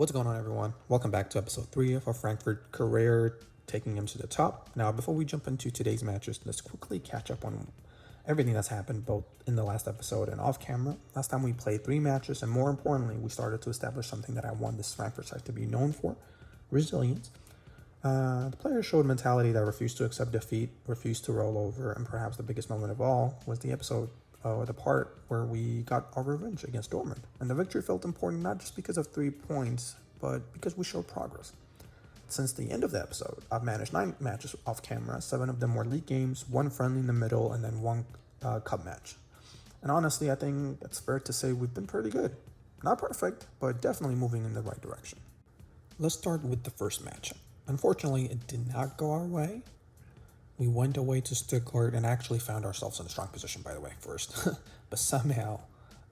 What's going on, everyone? Welcome back to episode 3 of our Frankfurt career, taking them to the top. Now, before we jump into today's matches, let's quickly catch up on everything that's happened both in the last episode and off camera. Last time we played 3 matches, and more importantly, we started to establish something that I want this Frankfurt side to be known for: resilience. The players showed a mentality that refused to accept defeat, refused to roll over, and perhaps the biggest moment of all was the episode the part where we got our revenge against Dortmund. And the victory felt important not just because of 3 points, but because we showed progress. Since the end of the episode, I've managed 9 matches off camera. 7 of them were league games, 1 friendly in the middle, and then 1 cup match. And honestly, I think it's fair to say we've been pretty good. Not perfect, but definitely moving in the right direction. Let's start with the first match. Unfortunately, it did not go our way. We went away to Stuttgart and actually found ourselves in a strong position, by the way, first. But somehow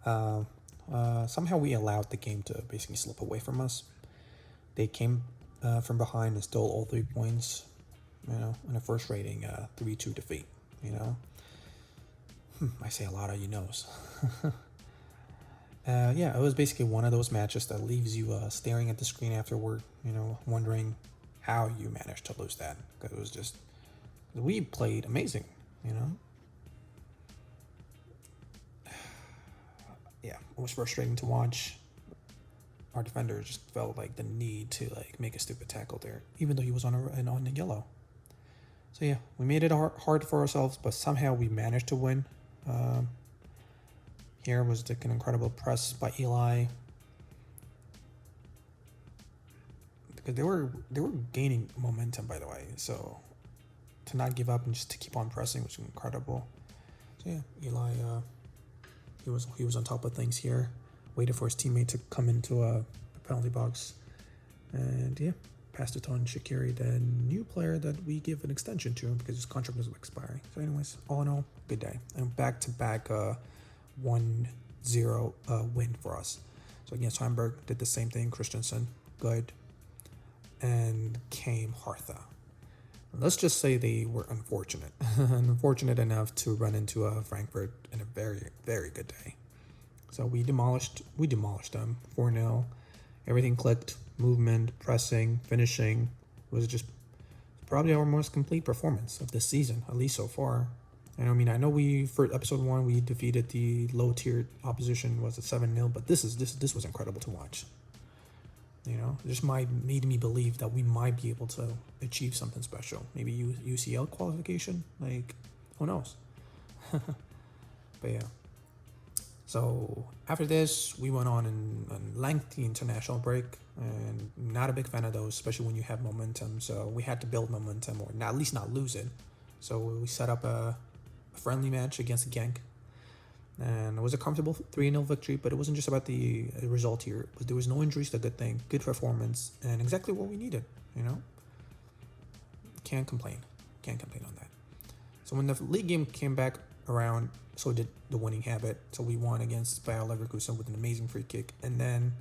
we allowed the game to basically slip away from us. They came from behind and stole all 3 points, in a first rating 3-2 defeat, I say a lot of knows. It was basically one of those matches that leaves you staring at the screen afterward, wondering how you managed to lose that. Because it was just, we played amazing, Yeah, it was frustrating to watch. Our defender just felt like the need to make a stupid tackle there, even though he was on the yellow. So yeah, we made it hard for ourselves, but somehow we managed to win. Here was an incredible press by Eli, because they were gaining momentum, by the way. So to not give up and just to keep on pressing was incredible. So yeah, Eli, he was on top of things here, waited for his teammate to come into a penalty box, and yeah, passed it on Shaqiri, the new player that we give an extension to because his contract was expiring. So anyways, all in all, good day, and back-to-back 1-0 win for us. So against Hamburg, did the same thing. Christensen, good, and came Hartha. Let's just say they were unfortunate. Unfortunate enough to run into Frankfurt in a very, very good day. So we demolished them 4-0. Everything clicked. Movement, pressing, finishing. It was just probably our most complete performance of this season, at least so far. And I know for episode 1 we defeated the low tier opposition, was a 7-0, but this was incredible to watch. It just made me believe that we might be able to achieve something special. Maybe UCL qualification, who knows? But yeah. So after this, we went on a lengthy international break, and not a big fan of those, especially when you have momentum. So we had to build momentum, or at least not lose it. So we set up a friendly match against Genk. And it was a comfortable 3-0 victory, but it wasn't just about the result here. There was no injuries, a good thing, good performance, and exactly what we needed, Can't complain on that. So when the league game came back around, so did the winning habit. So we won against Bayer Leverkusen with an amazing free kick. And then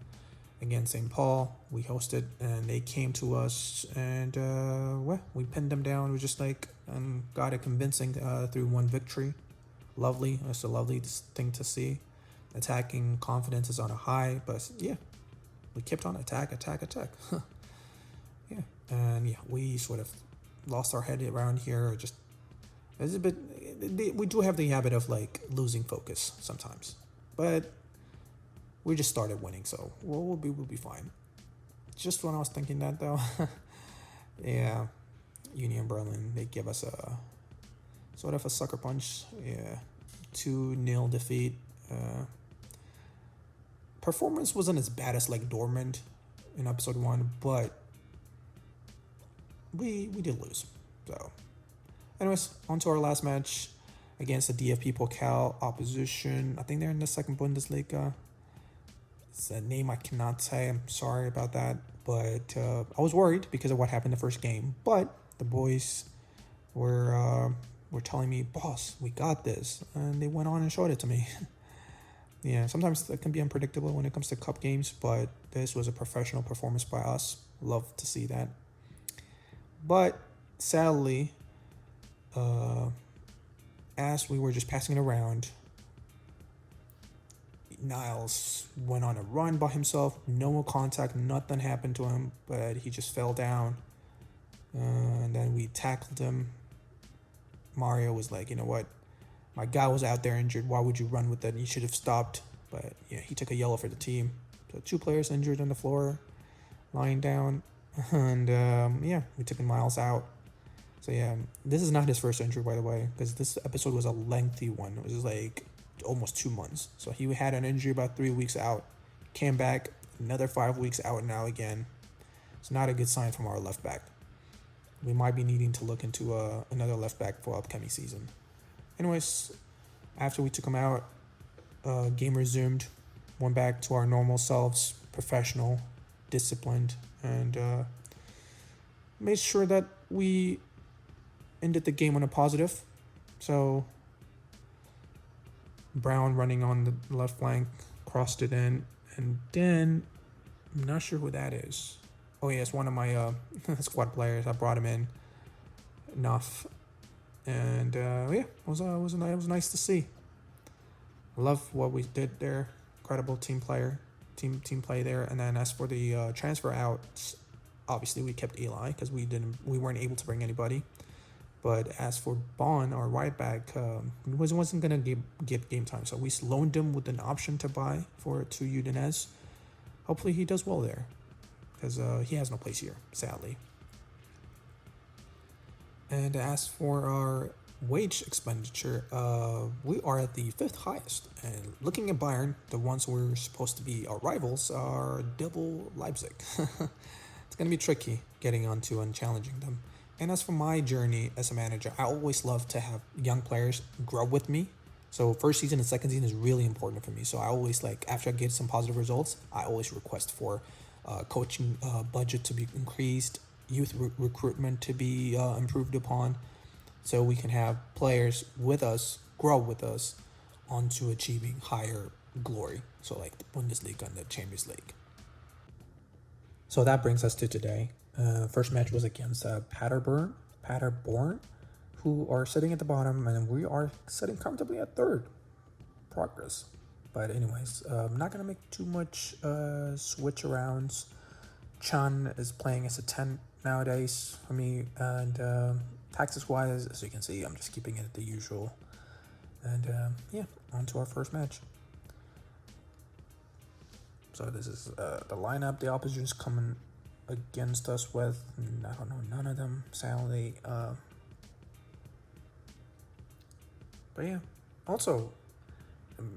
against St. Paul, we hosted, and they came to us, and we pinned them down. We just got a convincing 3-1 victory. Lovely. It's a lovely thing to see. Attacking confidence is on a high, but yeah, we kept on attack. Yeah, and yeah, we sort of lost our head around here. Just it's a bit. We do have the habit of losing focus sometimes, but we just started winning, so we'll be fine. Just when I was thinking that though, yeah, Union Berlin, they give us a sort of a sucker punch. Yeah, 2-0 defeat. Performance wasn't as bad as Dortmund in episode 1, but we did lose. So anyways, on to our last match against the DFB Pokal opposition. I think they're in the second Bundesliga. It's a name I cannot say. I'm sorry about that. But I was worried because of what happened the first game. But the boys were telling me, boss, we got this. And they went on and showed it to me. Yeah, sometimes that can be unpredictable when it comes to cup games. But this was a professional performance by us. Love to see that. But sadly, as we were just passing it around, Niles went on a run by himself, no contact, nothing happened to him, but he just fell down. And then we tackled him. Mario was like, you know what? My guy was out there injured. Why would you run with that? You should have stopped. But yeah, he took a yellow for the team. So 2 players injured on the floor, lying down. And yeah, we took Miles out. So yeah, this is not his first injury, by the way, because this episode was a lengthy one. It was like almost 2 months. So he had an injury about 3 weeks out, came back, another 5 weeks out now again. It's not a good sign from our left back. We might be needing to look into another left back for upcoming season. Anyways, after we took him out, game resumed, went back to our normal selves, professional, disciplined, and made sure that we ended the game on a positive. So Brown running on the left flank, crossed it in, and then I'm not sure who that is. Oh yeah, it's one of my squad players. I brought him in enough, and yeah, it was nice to see. Love what we did there. Incredible team play there. And then as for the transfer outs, obviously we kept Eli because we weren't able to bring anybody. But as for Bond, our right back, wasn't gonna get game time, so we loaned him with an option to buy to Udinese. Hopefully he does well there, because he has no place here, sadly. And as for our wage expenditure, we are at the 5th highest. And looking at Bayern, the ones who are supposed to be our rivals are double Leipzig. It's going to be tricky getting onto and challenging them. And as for my journey as a manager, I always love to have young players grow with me. So first season and second season is really important for me. So I always after I get some positive results, I always request for coaching budget to be increased, youth recruitment to be improved upon, so we can have players with us, grow with us, onto achieving higher glory. So like the Bundesliga and the Champions League. So that brings us to today. First match was against Paderborn, who are sitting at the bottom, and we are sitting comfortably at 3rd. Progress. But anyways, I'm not going to make too much switch arounds. Chan is playing as a 10 nowadays for me, and taxes wise, as you can see, I'm just keeping it at the usual. And yeah, on to our first match. So this is the lineup the opposition is coming against us with. I don't know none of them, sadly. But yeah, also,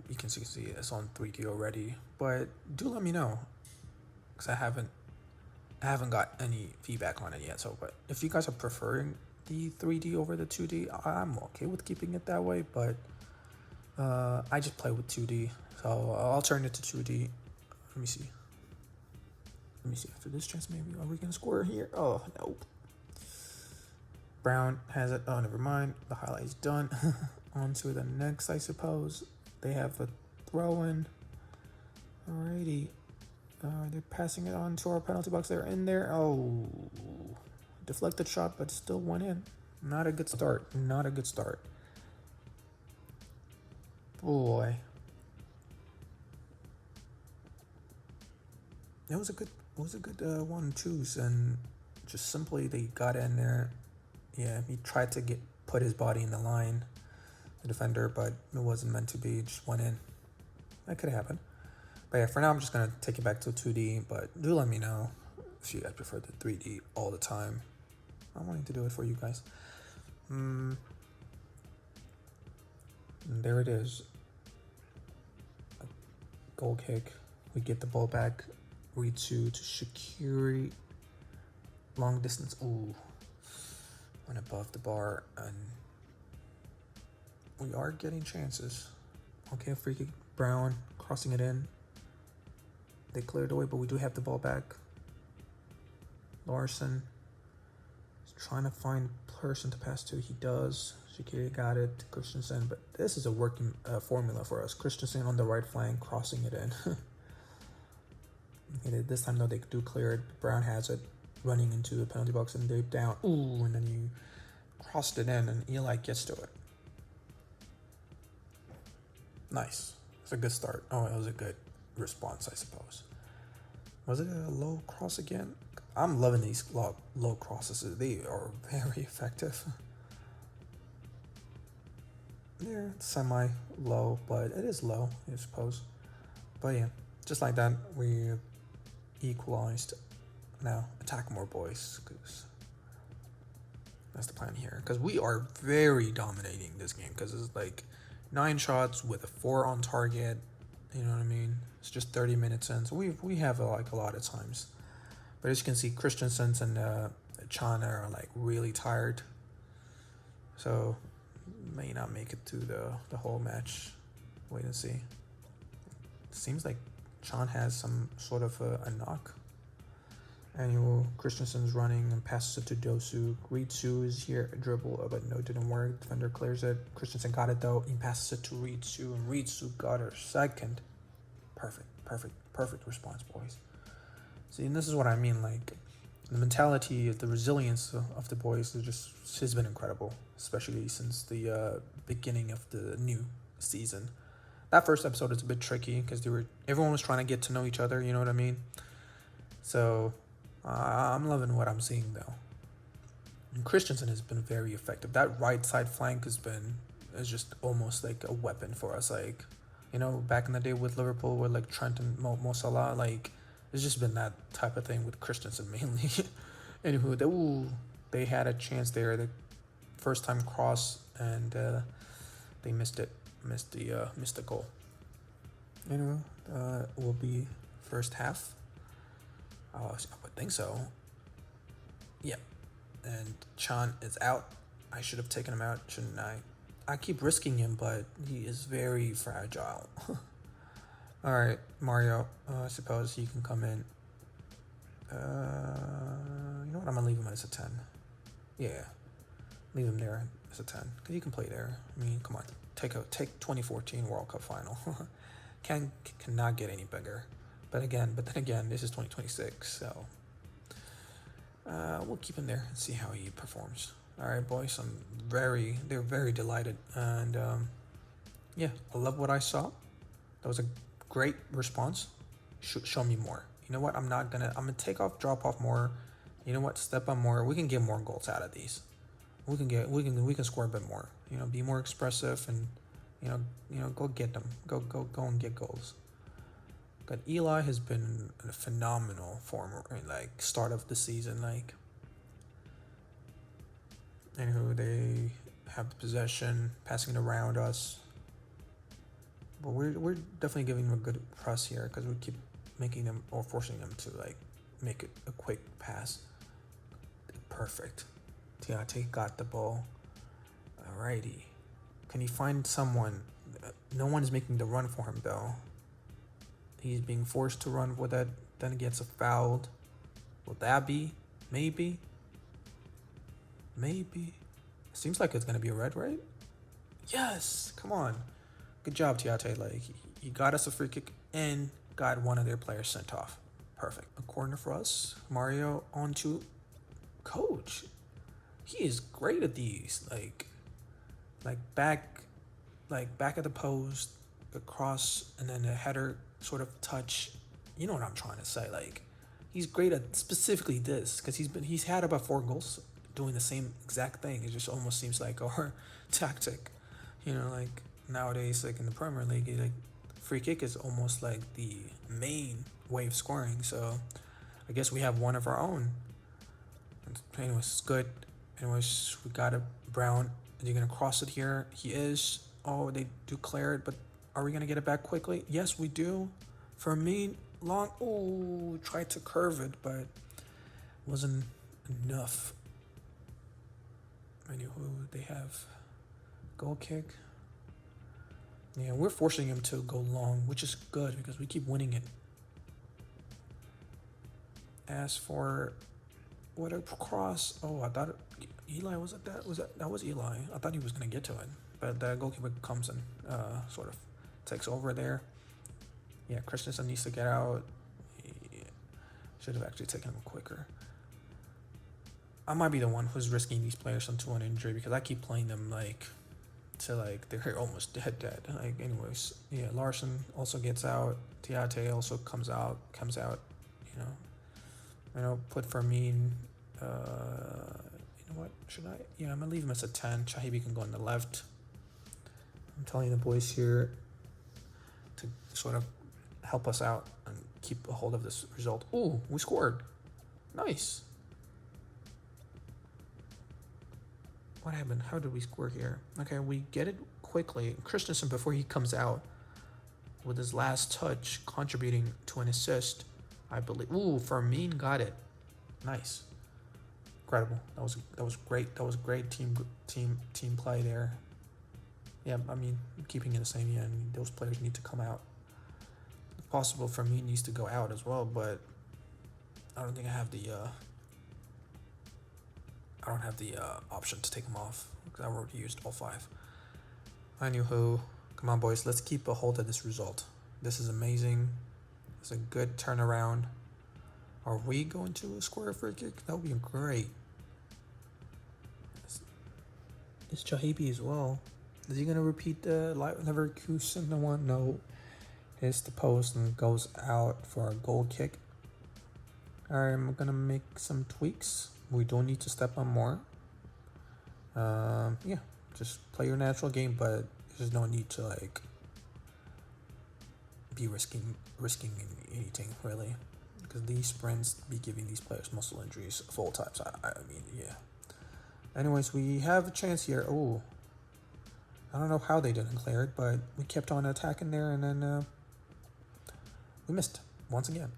you can see it's on 3D already, but do let me know, because I haven't got any feedback on it yet. So, but if you guys are preferring the 3D over the 2D, I'm okay with keeping it that way, but I just play with 2D, so I'll turn it to 2D. Let me see after this chance, maybe are we gonna score here? Oh no, Brown has it. Oh, never mind, the highlight's done. On to the next, I suppose. They have a throw in. Alrighty. They're passing it on to our penalty box. They're in there. Oh, deflected shot, but still went in. Not a good start. Boy. It was a good 1-2s, and just simply they got in there. Yeah, he tried to put his body in the line, the defender, but it wasn't meant to be. It just went in. That could happen. But yeah, for now I'm just gonna take it back to 2D. But do let me know if you guys prefer the 3D all the time. I'm wanting to do it for you guys. And there it is. A goal kick. We get the ball back. Read to Shaqiri. Long distance. Ooh. Went above the bar, and we are getting chances. Okay, free kick. Brown crossing it in. They cleared away, but we do have the ball back. Larson is trying to find person to pass to. He does. Shaqiri got it to Christensen, but this is a working formula for us. Christensen on the right flank, crossing it in. Okay, this time though they do clear it. Brown has it, running into the penalty box, and they're down. Ooh, and then you crossed it in, and Eli gets to it. Nice. It's a good start. Oh, it was a good response, I suppose. Was it a low cross again? I'm loving these low crosses. They are very effective. They're semi-low, but it is low, I suppose. But yeah, just like that, we equalized. Now, attack more, boys, because that's the plan here. Because we are very dominating this game, because it's like 9 shots with a 4 on target. You know what I mean? It's just 30 minutes in, so we have like a lot of times. But as you can see, Christensen and Chan are like really tired, so may not make it through the whole match. Wait and see. Seems like Chan has some sort of a knock. Annual Christensen's running and passes it to Dosu. Ritsu is here, a dribble, but no, it didn't work. Defender clears it. Christensen got it though. He passes it to Ritsu, and Ritsu got her second. Perfect response, boys. See, and this is what I mean. Like, the mentality, the resilience of the boys has been incredible, especially since the beginning of the new season. That first episode is a bit tricky because everyone was trying to get to know each other. You know what I mean? So I'm loving what I'm seeing though. And Christensen has been very effective. That right side flank is just almost like a weapon for us. Like, you know, back in the day with Liverpool, with like Trent and Mo Salah, like it's just been that type of thing with Christensen mainly. Anywho, they had a chance there, the first time cross, and they missed the goal. Anyway, will be first half. I would think so. Yeah, and Chan is out. I should have taken him out, shouldn't I? I keep risking him, but he is very fragile. Alright, Mario, I suppose you can come in. You know what? I'm going to leave him as a 10. Yeah, leave him there as a 10. Because you can play there. I mean, come on. Take 2014 World Cup final. Cannot get any bigger. But then again, this is 2026, so we'll keep him there and see how he performs. All right, boys. They're very delighted, and yeah, I love what I saw. That was a great response. Show me more. You know what? I'm gonna drop off more. You know what? Step up more. We can get more goals out of these. We can score a bit more. You know, be more expressive, and you know, go get them. Go and get goals. But Eli has been in a phenomenal form, like start of the season. Like, anywho, they have the possession, passing it around us. But we're definitely giving them a good press here because we keep making them or forcing them to like make it a quick pass. Perfect. Tiate got the ball. Alrighty. Can he find someone? No one's making the run for him though. He's being forced to run with that. Then he gets a fouled. Will that be? Maybe. Seems like it's gonna be a red, right? Yes. Come on. Good job, Tiate. Like, he got us a free kick and got one of their players sent off. Perfect. A corner for us. Mario on to Coach. He is great at these. Like back at the post, across, and then a header sort of touch. You know what I'm trying to say. Like, he's great at specifically this because he's had about 4 goals doing the same exact thing. It just almost seems like our tactic. You know, like nowadays, like in the Premier League, like free kick is almost like the main way of scoring. So I guess we have one of our own. Anyways, it's good. Anyways, we got a Brown. Are you gonna cross it here? He is. Oh, they do clear it, but are we gonna get it back quickly? Yes, we do. For me, long. Oh, tried to curve it, but wasn't enough. Anywho, they have goal kick. Yeah, we're forcing him to go long, which is good because we keep winning it. As for what a cross. Oh, I thought Eli was it that? That was Eli. I thought he was gonna get to it, but the goalkeeper comes and sort of takes over there. Yeah, Christensen needs to get out. Yeah, should have actually taken him quicker. I might be the one who's risking these players into an injury because I keep playing them like to like they're almost dead. Like anyways, yeah. Larson also gets out. Tiate also comes out. Put Fermin. You know what? Should I? Yeah, I'm gonna leave him as a 10. Shahibi can go on the left. I'm telling the boys here to sort of help us out and keep a hold of this result. Ooh, we scored. Nice. What happened? How did we score here? Okay, we get it quickly. Christensen, before he comes out, with his last touch, contributing to an assist, I believe. Ooh, Fermin got it. Nice. Incredible. That was great. That was great team play there. Yeah, I mean, keeping it the same. Yeah, and those players need to come out. If possible, Fermin needs to go out as well, but I don't think I have the. I don't have the option to take them off because I already used all 5. Anywho, come on, boys. Let's keep a hold of this result. This is amazing. It's a good turnaround. Are we going to score a free kick? That would be great. It's Chahibi as well. Is he going to repeat the Leverkusen one? No. Hits the post and goes out for a goal kick. Alright, I'm going to make some tweaks. We don't need to step on more. Yeah, just play your natural game, but there's no need to like be risking anything really, because these sprints be giving these players muscle injuries full time. So I mean, yeah. Anyways, we have a chance here. Oh, I don't know how they didn't clear it, but we kept on attacking there, and then we missed once again.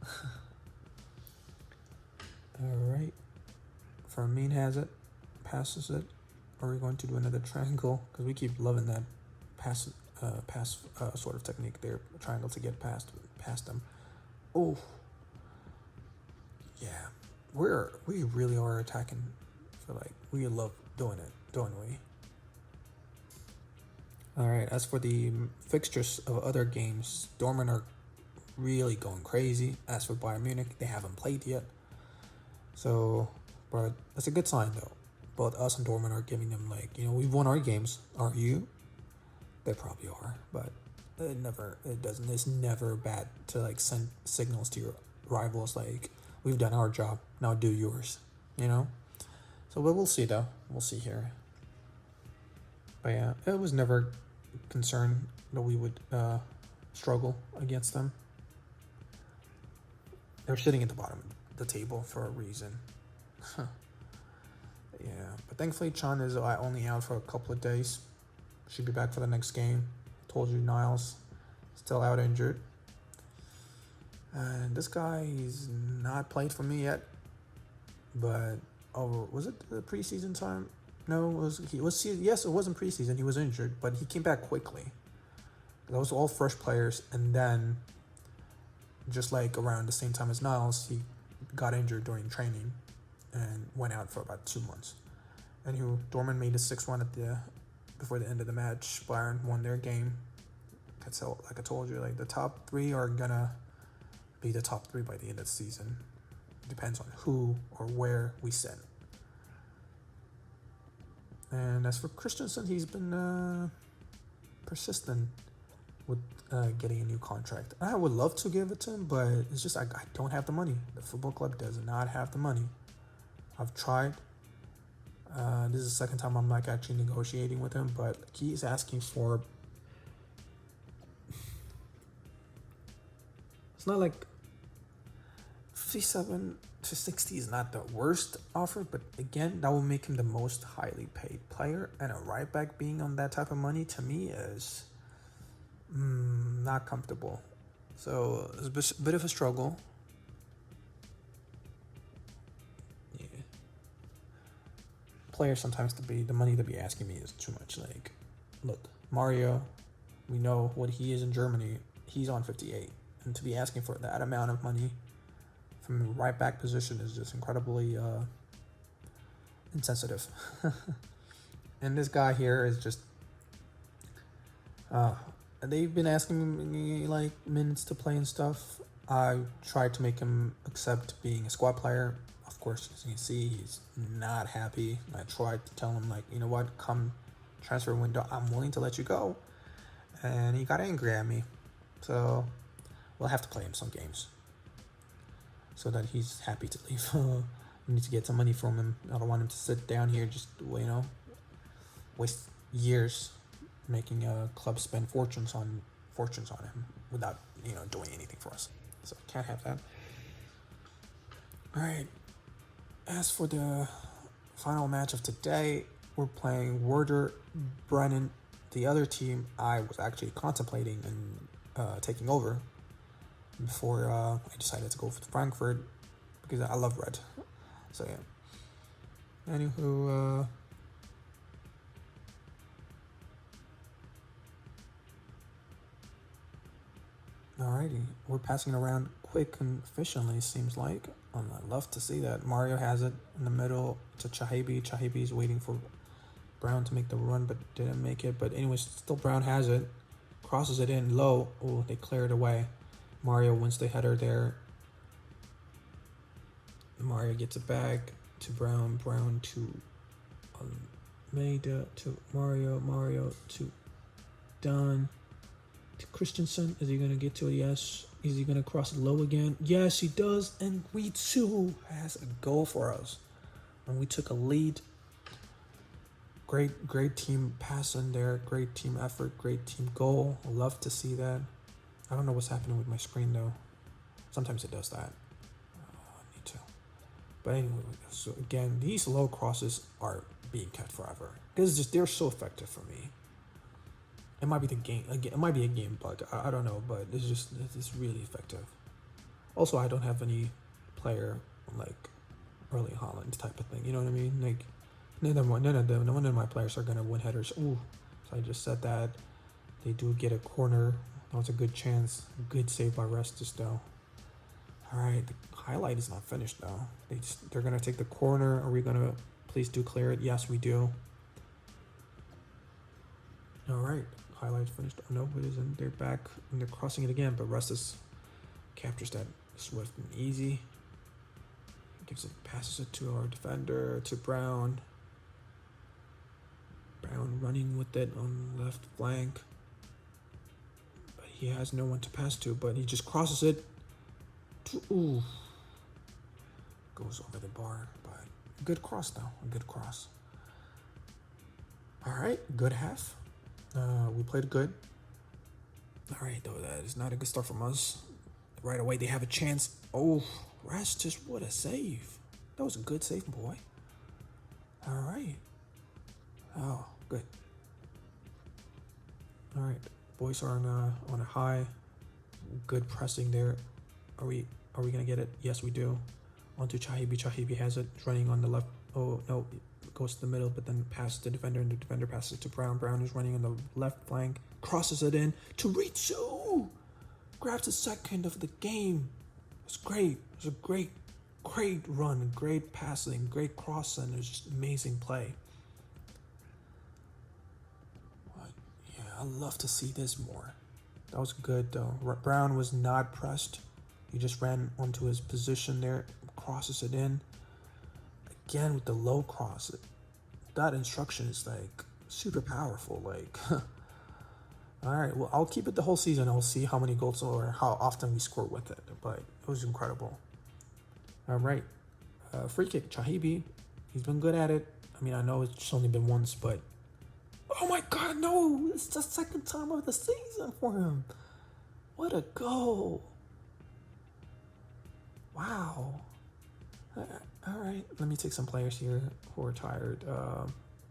All right. Fermin has it, passes it. Are we going to do another triangle? Because we keep loving that pass sort of technique there, triangle to get past them. Oh, yeah, we really are attacking. For like we love doing it, don't we? All right. As for the fixtures of other games, Dortmund are really going crazy. As for Bayern Munich, they haven't played yet, so. But that's a good sign, though. Both us and Dortmund are giving them, like, we've won our games. Are you? They probably are, but it's never bad to, like, send signals to your rivals, like, we've done our job, now do yours, So, but we'll see, though. We'll see here. But, yeah, it was never a concern that we would struggle against them. They're sitting at the bottom of the table for a reason. Yeah, but thankfully Chan is only out for a couple of days. Should be back for the next game. Told you, Niles still out injured. And this guy, he's not played for me yet. But was it the preseason time? No, yes, it wasn't preseason. He was injured, but he came back quickly. Those were all fresh players, and then just like around the same time as Niles, he got injured during training and went out for about 2 months. Anywho, Dortmund made a 6-1 before the end of the match. Bayern won their game. Like I told you, like the top 3 are gonna be the top 3 by the end of the season. It depends on who or where we send. And as for Christensen, he's been persistent with getting a new contract. I would love to give it to him, but it's just I don't have the money. The football club does not have the money. I've tried. This is the second time I'm like actually negotiating with him, but he's asking for. It's not like 57 to 60 is not the worst offer, but again, that will make him the most highly paid player, and a right back being on that type of money to me is not comfortable. So it's a bit of a struggle. Yeah. Players sometimes the money to be asking me is too much. Like, look, Mario, we know what he is in Germany. He's on 58, and to be asking for that amount of money from the right back position is just incredibly insensitive. And this guy here is just they've been asking me like minutes to play and stuff. I tried to make him accept being a squad player. Of course, as you can see, he's not happy. I tried to tell him, like, you know what, come transfer window. I'm willing to let you go. And he got angry at me. So we'll have to play him some games so that he's happy to leave. We need to get some money from him. I don't want him to sit down here just, waste years making a club spend fortunes on him without, doing anything for us. So can't have that. All right. As for the final match of today, we're playing Werder Bremen. The other team I was actually contemplating and taking over before I decided to go for Frankfurt because I love red. So yeah. Anywho, alrighty, we're passing it around quick and efficiently, seems like. I love to see that. Mario has it in the middle to Chahibi. Chahibi's waiting for Brown to make the run, but didn't make it. But anyways, still Brown has it. Crosses it in low. Oh, they clear it away. Mario wins the header there. Mario gets it back to Brown. Brown to Almeida to Mario. Mario to Don. To Christensen. Is he going to get to it? Yes. Is he going to cross it low again? Yes, he does. And we too has a goal for us. And we took a lead. Great team pass in there. Great team effort. Great team goal. I love to see that. I don't know what's happening with my screen though. Sometimes it does that. I need to. But anyway, so again, these low crosses are being kept forever. Because they're so effective for me. It might be the game. It might be a game bug. I don't know, but it's really effective. Also, I don't have any player like Erling Haaland type of thing. You know what I mean? Like none of my players are gonna win headers. Ooh, so I just said that. They do get a corner. That was a good chance. Good save by Restus though. All right, the highlight is not finished though. They're gonna take the corner. Are we gonna please do clear it? Yes, we do. All right. Highlight finished. Oh, no, it isn't. They're back and they're crossing it again, but Restus captures that swift and easy. Passes it to our defender, to Brown. Brown running with it on the left flank. But he has no one to pass to, but he just crosses it. Ooh. Goes over the bar, but a good cross though. A good cross. All right, good half. We played good. All right, though, that is not a good start from us. Right away, they have a chance. Oh, Rastus, what a save. That was a good save, boy. All right. Oh, good. All right, boys are on a high. Good pressing there. Are we gonna get it? Yes, we do. On to Chahibi. Chahibi has it. Running on the left. Oh, no. Goes to the middle, but then passes the defender, and the defender passes to Brown. Brown is running on the left flank, crosses it in to Ritsu. Grabs the second of the game. It's great. It was a great run, great passing, great crossing. It was just amazing play. But yeah, I love to see this more. That was good though. Brown was not pressed. He just ran onto his position there, crosses it in. Again with the low cross, that instruction is like super powerful. Like, all right, well, I'll keep it the whole season. I'll see how many goals or how often we score with it, but it was incredible. All right, free kick, Chahibi. He's been good at it. I mean, I know it's only been once, but oh my God, no! It's the second time of the season for him. What a goal! Wow. All right, let me take some players here who are tired.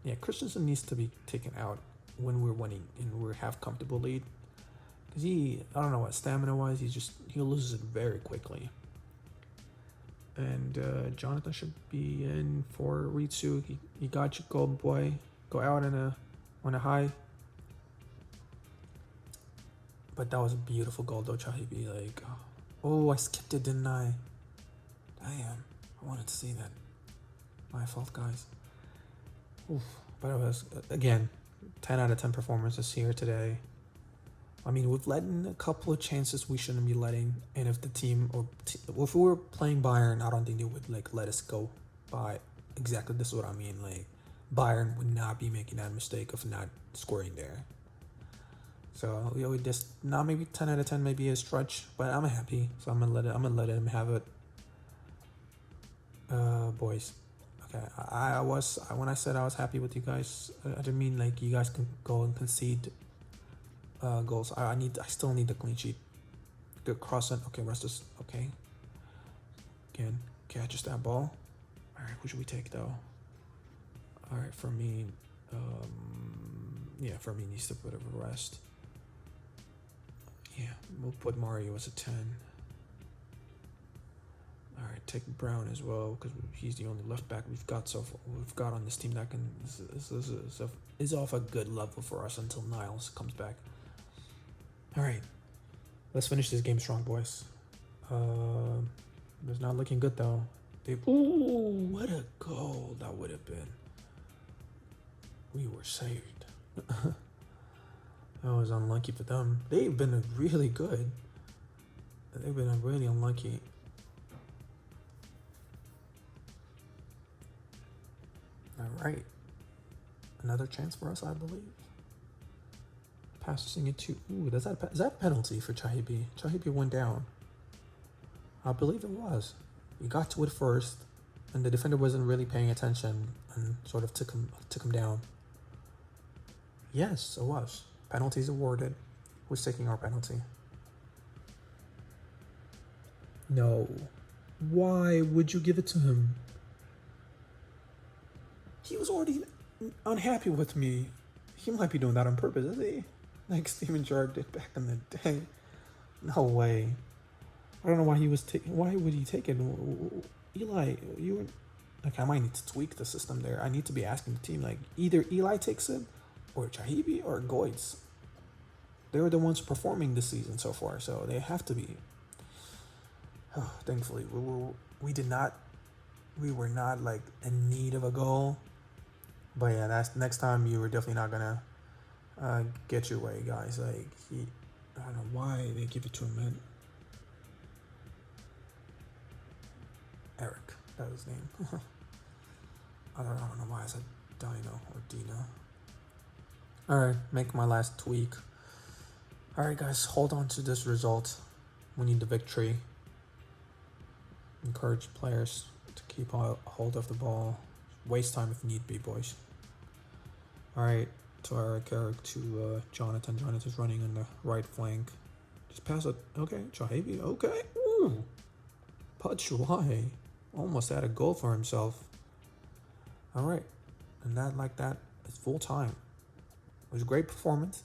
Yeah, Christensen needs to be taken out when we're winning and we have comfortable lead. Because I don't know what stamina-wise, he loses it very quickly. And Jonathan should be in for Ritsu. He got you, gold boy. Go out on a high. But that was a beautiful goal though, Chahibi. Like, oh, I skipped it, didn't I? Damn. I wanted to see that. My fault, guys. Oof. But it was, again, 10 out of 10 performances here today. I mean, we've let in a couple of chances we shouldn't be letting. And if the team, if we were playing Bayern, I don't think they would, like, let us go by. Exactly, this is what I mean. Like, Bayern would not be making that mistake of not scoring there. So we just not maybe 10 out of 10 maybe a stretch, but I'm happy. So I'm gonna let him have it. Boys. Okay, I was when I said I was happy with you guys, I didn't mean like you guys can go and concede goals. I still need the clean sheet. Good crossing. Okay, rest is okay. Again, catches that ball. All right, who should we take though? All right, for me, yeah, for me needs to put a rest. Yeah, we'll put Mario as a 10. All right, take Brown as well because he's the only left back we've got on this team that can is off a good level for us until Niles comes back. All right, let's finish this game strong, boys. It's not looking good though. Ooh, what a goal that would have been. We were saved. That was unlucky for them. They've been really good. They've been really unlucky. All right. Another chance for us, I believe. Passing it to... Ooh, is that a penalty for Chahibi? Chahibi went down. I believe it was. He got to it first, and the defender wasn't really paying attention and sort of took him down. Yes, it was. Penalties awarded. Who's taking our penalty? No. Why would you give it to him? He was already unhappy with me. He might be doing that on purpose, is he? Like Steven Gerrard did back in the day. No way. I don't know why he was why would he take it? Eli, you were... Like, I might need to tweak the system there. I need to be asking the team, like, either Eli takes it, or Chahibi, or Goitz. They were the ones performing this season so far, so they have to be. Oh, thankfully, we were not like in need of a goal. But yeah, that's next time you were definitely not gonna get your way, guys. Like I don't know why they give it to him, man. Eric, that was his name. I don't know why I said Dino or Dino. Alright, make my last tweak. Alright guys, hold on to this result. We need the victory. Encourage players to keep hold of the ball. Waste time if need be, boys. Alright, to Eric to Jonathan. Jonathan's running on the right flank. Just pass it. Okay, Chahibi. Okay. Ooh. Pachuai almost had a goal for himself. Alright, and that is full time. It was a great performance.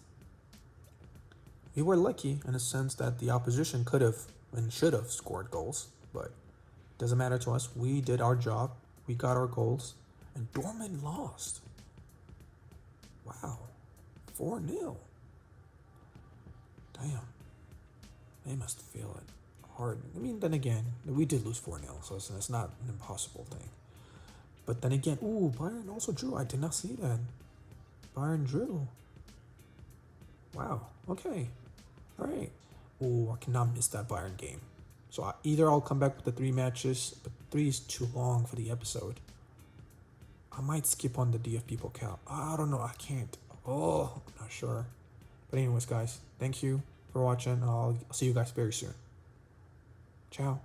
We were lucky in a sense that the opposition could have and should have scored goals, but it doesn't matter to us. We did our job. We got our goals, and Dortmund lost. Wow, 4-0. Damn, they must feel it hard. I mean, then again, we did lose 4-0, so it's not an impossible thing. But then again, ooh, Bayern also drew. I did not see that. Bayern drew. Wow. Okay. All right. Ooh, I cannot miss that Bayern game. So either I'll come back with the 3 matches, but 3 is too long for the episode. I might skip on the DFP Pokal. I don't know. I can't. Oh, I'm not sure. But anyways, guys, thank you for watching. I'll see you guys very soon. Ciao.